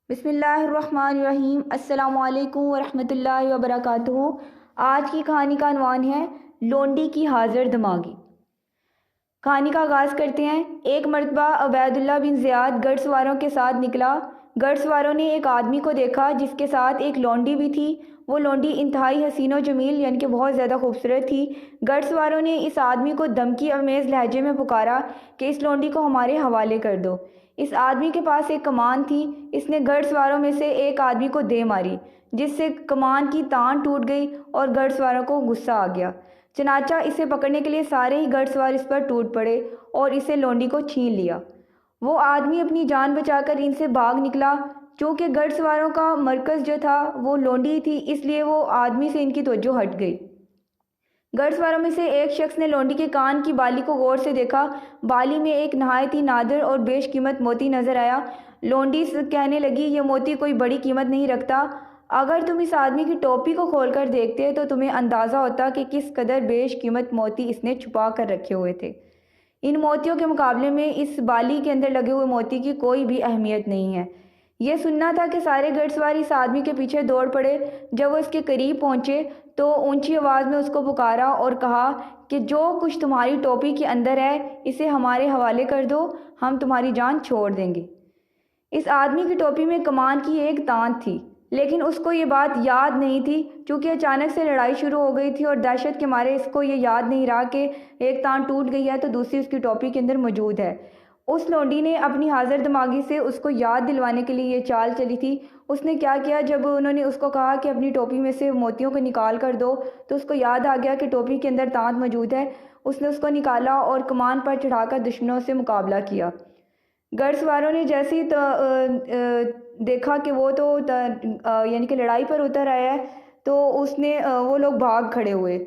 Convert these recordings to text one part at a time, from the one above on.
بسم اللہ الرحمن الرحیم۔ السلام علیکم ورحمۃ اللہ وبرکاتہ۔ آج کی کہانی کا عنوان ہے لونڈی کی حاضر دماغی۔ کہانی کا آغاز کرتے ہیں۔ ایک مرتبہ عبید اللہ بن زیاد گھڑ سواروں کے ساتھ نکلا۔ گھڑ سواروں نے ایک آدمی کو دیکھا جس کے ساتھ ایک لونڈی بھی تھی۔ وہ لونڈی انتہائی حسین و جمیل یعنی کہ بہت زیادہ خوبصورت تھی۔ گھڑ سواروں نے اس آدمی کو دھمکی آمیز لہجے میں پکارا کہ اس لونڈی کو ہمارے حوالے کر دو۔ اس آدمی کے پاس ایک کمان تھی۔ اس نے گھڑ سواروں میں سے ایک آدمی کو دے ماری جس سے کمان کی تان ٹوٹ گئی اور گھڑ سواروں کو غصہ آ گیا۔ چنانچہ اسے پکڑنے کے لیے سارے ہی گھڑ سوار اس پر ٹوٹ پڑے اور اسے لونڈی کو چھین لیا۔ وہ آدمی اپنی جان بچا کر ان سے بھاگ نکلا۔ چونکہ گھڑ سواروں کا مرکز جو تھا وہ لونڈی تھی، اس لیے وہ آدمی سے ان کی توجہ ہٹ گئی۔ گھڑ سواروں میں سے ایک شخص نے لونڈی کے کان کی بالی کو غور سے دیکھا۔ بالی میں ایک نہایت ہی نادر اور بیش قیمت موتی نظر آیا۔ لونڈی کہنے لگی، یہ موتی کوئی بڑی قیمت نہیں رکھتا۔ اگر تم اس آدمی کی ٹوپی کو کھول کر دیکھتے تو تمہیں اندازہ ہوتا کہ کس قدر بیش قیمت موتی اس نے چھپا کر رکھے ہوئے تھے۔ ان موتیوں کے مقابلے میں اس بالی کے اندر لگے ہوئے موتی کی کوئی بھی اہمیت نہیں ہے۔ یہ سننا تھا کہ سارے گھڑ سوار اس آدمی کے پیچھے دوڑ پڑے۔ جب وہ اس کے قریب پہنچے تو اونچی آواز میں اس کو پکارا اور کہا کہ جو کچھ تمہاری ٹوپی کے اندر ہے اسے ہمارے حوالے کر دو، ہم تمہاری جان چھوڑ دیں گے۔ اس آدمی کی ٹوپی میں کمان کی ایک تان تھی، لیکن اس کو یہ بات یاد نہیں تھی چونکہ اچانک سے لڑائی شروع ہو گئی تھی اور دہشت کے مارے اس کو یہ یاد نہیں رہا کہ ایک تان ٹوٹ گئی ہے تو دوسری اس کی ٹوپی کے اندر موجود ہے۔ اس لونڈی نے اپنی حاضر دماغی سے اس کو یاد دلوانے کے لیے یہ چال چلی تھی۔ اس نے کیا کیا، جب انہوں نے اس کو کہا کہ اپنی ٹوپی میں سے موتیوں کو نکال کر دو تو اس کو یاد آ گیا کہ ٹوپی کے اندر تانت موجود ہے۔ اس نے اس کو نکالا اور کمان پر چڑھا کر دشمنوں سے مقابلہ کیا۔ گھڑ سواروں نے جیسے ہی دیکھا کہ وہ تو یعنی کہ لڑائی پر اتر آیا ہے تو وہ لوگ بھاگ کھڑے ہوئے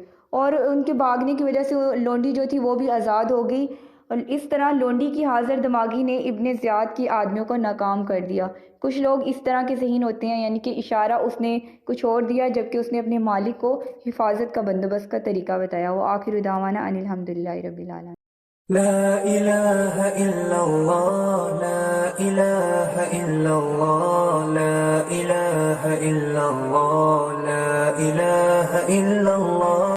اور ان کے بھاگنے کی وجہ سے لونڈی جو تھی وہ بھی آزاد ہو گئی۔ اور اس طرح لونڈی کی حاضر دماغی نے ابن زیاد کی آدمیوں کو ناکام کر دیا۔ کچھ لوگ اس طرح کے ذہین ہوتے ہیں، یعنی کہ اشارہ اس نے کچھ اور دیا جبکہ اس نے اپنے مالک کو حفاظت کا بندوبست کا طریقہ بتایا۔ وہ آخر دعوانا ان الحمدللہ رب العالمین۔ لا إله إلا الله، لا إله إلا الله، لا إله إلا الله، لا إله إلا الله۔